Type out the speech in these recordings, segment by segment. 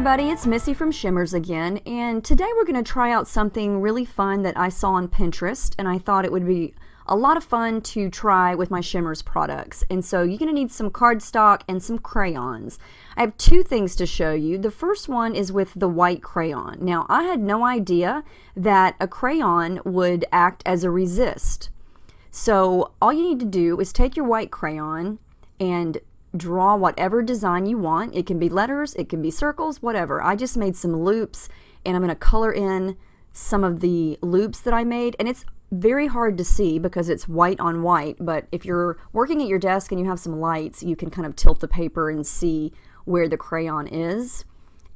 everybody, it's Missy from Shimmerz again, and today we're going to try out something really fun that I saw on Pinterest, and I thought it would be a lot of fun to try with my Shimmerz products. And so you're going to need some cardstock and some crayons. I have two things to show you. The first one is with the white crayon. Now, I had no idea that a crayon would act as a resist. So all you need to do is take your white crayon and draw whatever design you want. It can be letters, it can be circles, whatever. I just made some loops, and I'm going to color in some of the loops that I made, and it's very hard to see because it's white on white, but if you're working at your desk and you have some lights, you can kind of tilt the paper and see where the crayon is.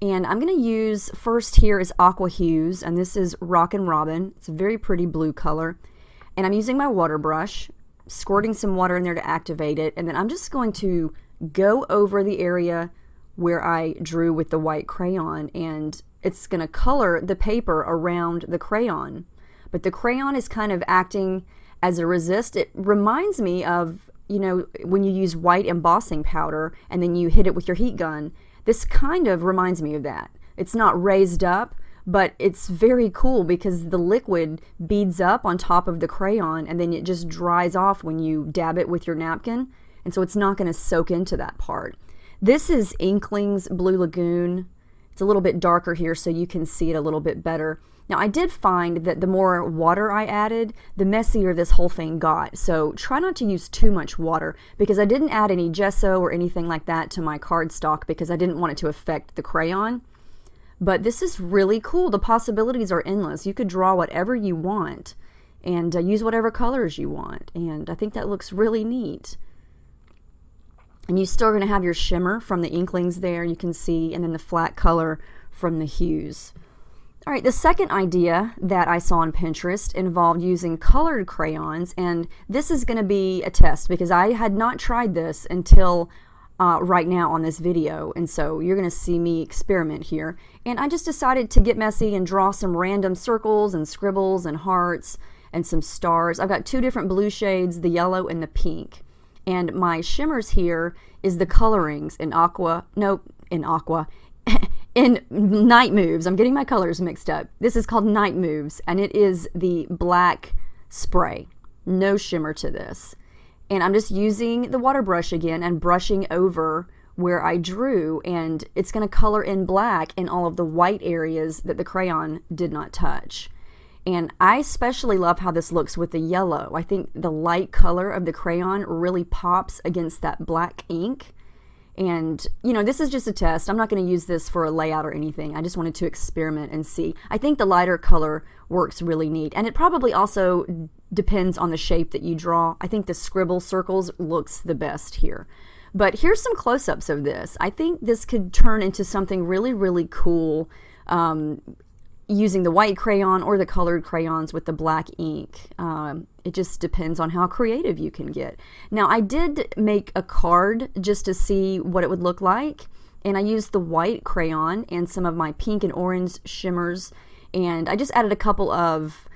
And I'm going to use, first here is Aqua Hues, and this is Rockin' Robin. It's a very pretty blue color. And I'm using my water brush, squirting some water in there to activate it, and then I'm just going to go over the area where I drew with the white crayon, and it's going to color the paper around the crayon. But the crayon is kind of acting as a resist. It reminds me of, you know, when you use white embossing powder and then you hit it with your heat gun. This kind of reminds me of that. It's not raised up, but it's very cool because the liquid beads up on top of the crayon and then it just dries off when you dab it with your napkin, and so it's not going to soak into that part. This is Inkling's Blue Lagoon. It's a little bit darker here so you can see it a little bit better. Now, I did find that the more water I added, the messier this whole thing got. So try not to use too much water, because I didn't add any gesso or anything like that to my cardstock because I didn't want it to affect the crayon. But this is really cool. The possibilities are endless. You could draw whatever you want and use whatever colors you want. And I think that looks really neat. And you're still going to have your shimmer from the Inklings there, you can see, and then the flat color from the hues. All right, the second idea that I saw on Pinterest involved using colored crayons, and this is going to be a test because I had not tried this until right now on this video, and so you're going to see me experiment here. And I just decided to get messy and draw some random circles and scribbles and hearts and some stars. I've got two different blue shades, the yellow and the pink. And my shimmers here is the colorings in in Night Moves. I'm getting my colors mixed up. This is called Night Moves, and it is the black spray. No shimmer to this. And I'm just using the water brush again and brushing over where I drew, and it's going to color in black in all of the white areas that the crayon did not touch. And I especially love how this looks with the yellow. I think the light color of the crayon really pops against that black ink. And, you know, this is just a test. I'm not going to use this for a layout or anything. I just wanted to experiment and see. I think the lighter color works really neat. And it probably also depends on the shape that you draw. I think the scribble circles looks the best here. But here's some close-ups of this. I think this could turn into something really, really cool using the white crayon or the colored crayons with the black ink. It just depends on how creative you can get. Now, I did make a card just to see what it would look like, and I used the white crayon and some of my pink and orange shimmers, and I just added a couple of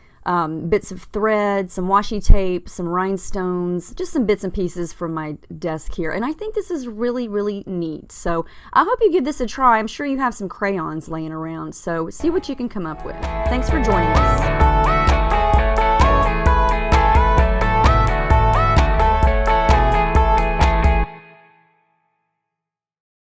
bits of thread, some washi tape, some rhinestones, just some bits and pieces from my desk here. And I think this is really, really neat. So I hope you give this a try. I'm sure you have some crayons laying around. So see what you can come up with. Thanks for joining us.